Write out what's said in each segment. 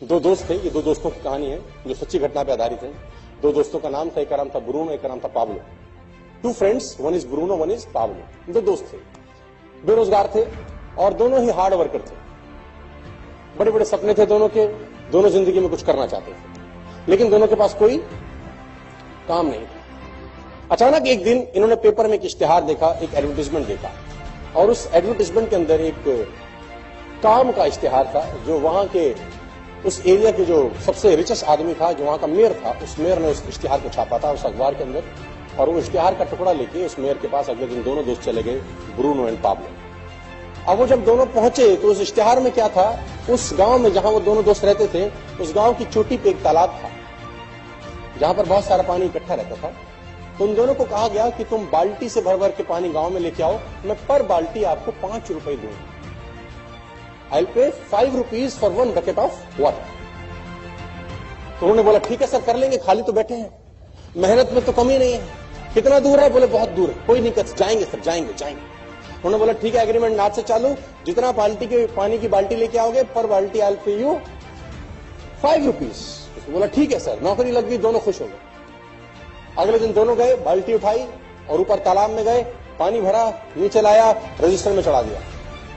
दो दोस्त थे, ये दो दोस्तों की कहानी है जो सच्ची घटना पर आधारित है। दो दोस्तों का नाम था, एक का नाम था ब्रूनो, एक का नाम था Pablo. Two friends, one is Bruno, one is Pablo. दो दोस्त थे, बेरोजगार थे और दोनों ही हार्ड वर्कर थे। बड़े बड़े सपने थे दोनों के, दोनों जिंदगी में कुछ करना चाहते थे, लेकिन दोनों के पास कोई काम नहीं था। अचानक एक दिन इन्होंने पेपर में एक इश्तिहार देखा, एक एडवर्टाइजमेंट देखा, और उस एडवर्टाइजमेंट के अंदर एक काम का इश्तिहार था जो वहां के उस एरिया के जो सबसे रिचेस्ट आदमी था, जो वहां का मेयर था, उस मेयर ने उस इश्तिहार को छापा था उस अखबार के अंदर। और वो इश्तिहार का टुकड़ा लेके उस मेयर के पास अगले दिन दोनों दोस्त चले गए, ब्रूनो एंड पाब्लो। अब वो जब दोनों पहुंचे तो उस इश्तिहार में क्या था, उस गांव में जहां वो दोनों दोस्त रहते थे, उस गांव की चोटी पे एक तालाब था जहां पर बहुत सारा पानी इकट्ठा रहता था। तो उन दोनों को कहा गया कि तुम बाल्टी से भर भर के पानी गांव में लेके आओ, मैं पर बाल्टी आपको 5 रुपए दूंगा। I will pay 5 rupees for 1 bucket of water. तो उन्होंने बोला ठीक है सर, कर लेंगे, खाली तो बैठे हैं, मेहनत में तो कमी नहीं है। कितना दूर है? बोले बहुत दूर है। कोई नहीं, जाएंगे सर, जाएंगे जाएंगे। उन्होंने बोला ठीक है, एग्रीमेंट आज से चालू, जितना बाल्टी के पानी की बाल्टी लेके आओगे पर बाल्टी I will pay you 5 rupees. बोला ठीक है सर, नौकरी लग गई, दोनों खुश हो गए। अगले दिन दोनों गए, बाल्टी उठाई और ऊपर तालाब में गए, पानी भरा, नीचे लाया, रजिस्टर में चढ़ा दिया।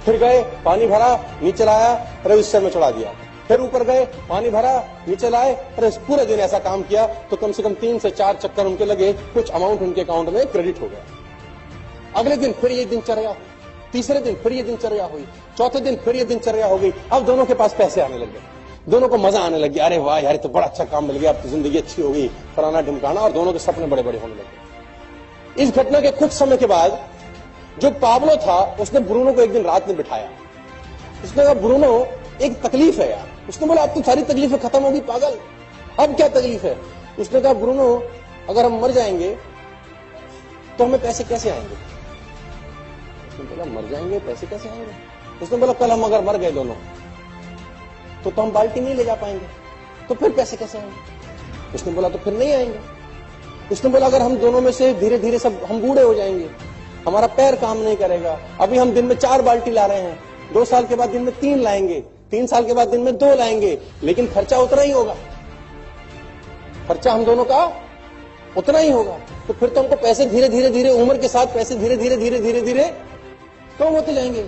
फिर गए, पानी भरा, नीचे लाया, रजिस्टर में चढ़ा दिया। फिर ऊपर गए, पानी भरा, नीचे लाए। पूरे दिन ऐसा काम किया तो कम से कम 3 से 4 चक्कर उनके लगे, कुछ अमाउंट उनके अकाउंट में क्रेडिट हो गया। अगले दिन फिर ये दिनचर्या, तीसरे दिन फिर ये दिनचर्या हुई, चौथे दिन फिर ये दिनचर्या हो गई। अब दोनों के पास पैसे आने लग गए, दोनों को मजा आने लग गया। अरे वाह यार, तो बड़ा अच्छा काम मिल गया, अब तो जिंदगी अच्छी हो गई, फलाना ढिमकाना, और दोनों के सपने बड़े बड़े होने लगे। इस घटना के कुछ समय के बाद जो पाब्लो था उसने ब्रूनो को एक दिन रात में बिठाया। उसने कहा ब्रूनो, एक तकलीफ है यार। उसने बोला अब तो सारी तकलीफें खत्म होगी पागल, अब क्या तकलीफ है? उसने कहा ब्रूनो, अगर हम मर जाएंगे तो हमें पैसे कैसे आएंगे? उसने बोला मर जाएंगे, पैसे कैसे आएंगे? उसने बोला कल हम अगर मर गए दोनों तो हम बाल्टी नहीं ले जा पाएंगे, तो फिर पैसे कैसे आएंगे? उसने बोला तो फिर नहीं आएंगे। उसने बोला अगर हम दोनों में से धीरे धीरे सब हम बूढ़े हो जाएंगे, हमारा पैर काम नहीं करेगा, अभी हम दिन में 4 बाल्टी ला रहे हैं, 2 साल के बाद दिन में 3 लाएंगे, 3 साल के बाद दिन में 2 लाएंगे, लेकिन खर्चा उतना ही होगा, खर्चा हम दोनों का उतना ही होगा। तो फिर तो हमको पैसे धीरे धीरे धीरे, उम्र के साथ पैसे धीरे धीरे धीरे धीरे धीरे कम होते जाएंगे।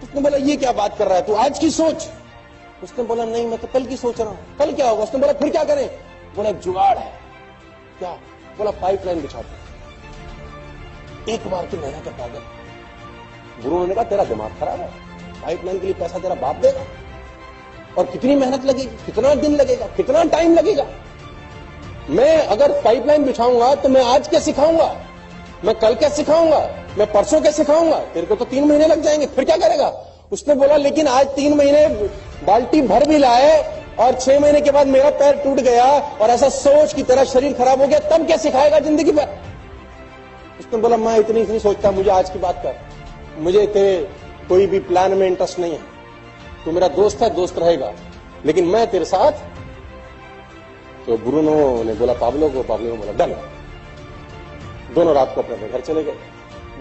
उसने बोला ये क्या बात कर रहा है तू, आज की सोच। उसने बोला नहीं, मैं तो कल की सोच रहा हूं, कल क्या होगा? उसने बोला फिर क्या करें? बोला जुगाड़ है। क्या? बोला पाइपलाइन बिछाते, एक बार की मेहनत है पागल। ब्रूनो ने कहा तेरा दिमाग खराब है, पाइपलाइन के लिए पैसा तेरा बाप देगा, और कितनी मेहनत लगेगी, कितना दिन लगेगा, कितना टाइम लगेगा? मैं अगर पाइपलाइन बिछाऊंगा तो मैं आज क्या सिखाऊंगा, मैं कल क्या सिखाऊंगा, मैं परसों क्या सिखाऊंगा? तेरे को तो 3 महीने लग जाएंगे, फिर क्या करेगा? उसने बोला लेकिन आज 3 महीने बाल्टी भर भी लाए और 6 महीने के बाद मेरा पैर टूट गया और ऐसा सोच की तरह शरीर खराब हो गया, तब क्या सिखाएगा जिंदगी भर? उसने बोला मैं इतनी नहीं सोचता, मुझे आज की बात कर, मुझे तेरे कोई भी प्लान में इंटरेस्ट नहीं है, तू मेरा दोस्त है, दोस्त रहेगा, लेकिन मैं तेरे साथ। तो ब्रूनो ने बोला पाब्लो को, पाब्लो ने बोला डन। दोनों रात को अपने घर चले गए।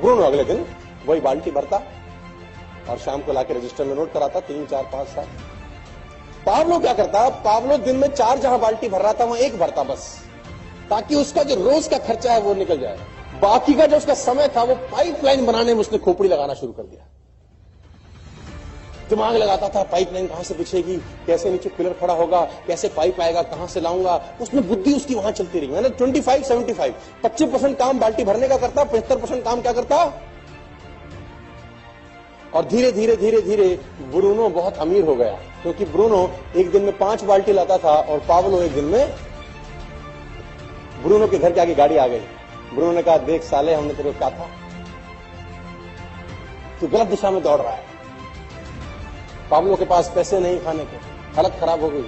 ब्रूनो अगले दिन वही बाल्टी भरता और शाम को लाके रजिस्टर में नोट कराता, 3, 4, 5 साल। पाब्लो क्या करता, पाब्लो दिन में 4 जहां बाल्टी भर रहा था वहां 1 भरता बस, ताकि उसका जो रोज का खर्चा है वो निकल जाए। बाकी का जो उसका समय था वो पाइपलाइन बनाने में उसने खोपड़ी लगाना शुरू कर दिया। दिमाग लगाता था पाइपलाइन कहां से बिछेगी, कैसे नीचे पिलर खड़ा होगा, कैसे पाइप आएगा, कहां से लाऊंगा, उसमें बुद्धि उसकी वहां चलती रही। मैंने 25-75 25% काम बाल्टी भरने का करता, 75% काम क्या करता। और धीरे धीरे धीरे धीरे ब्रूनो बहुत अमीर हो गया, क्योंकि ब्रूनो एक दिन में 5 बाल्टी लाता था और पाब्लो एक दिन में। ब्रूनो के घर के आगे गाड़ी आ गई। ब्रूनो ने कहा देख साले, हमने तेरे को कहा था तू गलत दिशा में दौड़ रहा है। पाब्लो के पास पैसे नहीं खाने के, हालत खराब हो गई,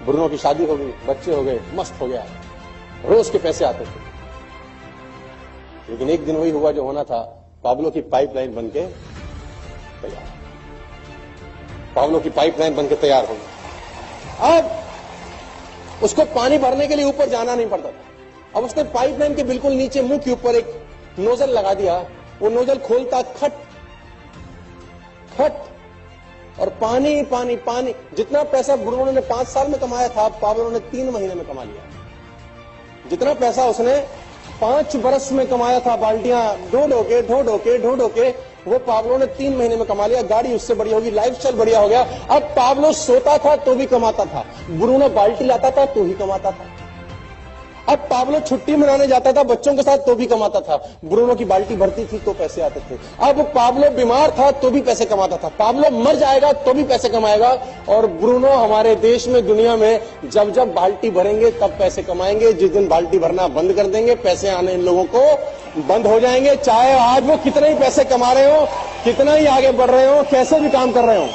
ब्रूनो की शादी हो गई, बच्चे हो गए, मस्त हो गया, रोज के पैसे आते थे। लेकिन एक दिन वही हुआ जो होना था, पाब्लो की पाइपलाइन बनके तैयार, पाब्लो की पाइपलाइन बनके तैयार हो गई। अब उसको पानी भरने के लिए ऊपर जाना नहीं पड़ता था। अब उसने पाइपलाइन के बिल्कुल नीचे मुंह के ऊपर एक नोजल लगा दिया। वो नोजल खोलता खट खट, और पानी पानी पानी। जितना पैसा ब्रूनो ने 5 साल में कमाया था, पाब्लो ने 3 महीने में कमा लिया। जितना पैसा उसने 5 बरस में कमाया था, बाल्टियां ढो के, वो पाब्लो ने 3 महीने में कमा लिया। गाड़ी उससे बढ़िया होगी, लाइफस्टाइल बढ़िया हो गया। अब पाब्लो सोता था तो भी कमाता था, ब्रूनो बाल्टी लाता था तो ही कमाता था। अब पाब्लो छुट्टी मनाने जाता था बच्चों के साथ तो भी कमाता था, ब्रूनो की बाल्टी भरती थी तो पैसे आते थे। अब पाब्लो बीमार था तो भी पैसे कमाता था, पाब्लो मर जाएगा तो भी पैसे कमाएगा। और ब्रूनो हमारे देश में, दुनिया में जब जब बाल्टी भरेंगे तब पैसे कमाएंगे। जिस दिन बाल्टी भरना बंद कर देंगे, पैसे आने इन लोगों को बंद हो जाएंगे, चाहे आज वो कितने ही पैसे कमा रहे हो, कितना ही आगे बढ़ रहे हो, कैसे भी काम कर रहे हो।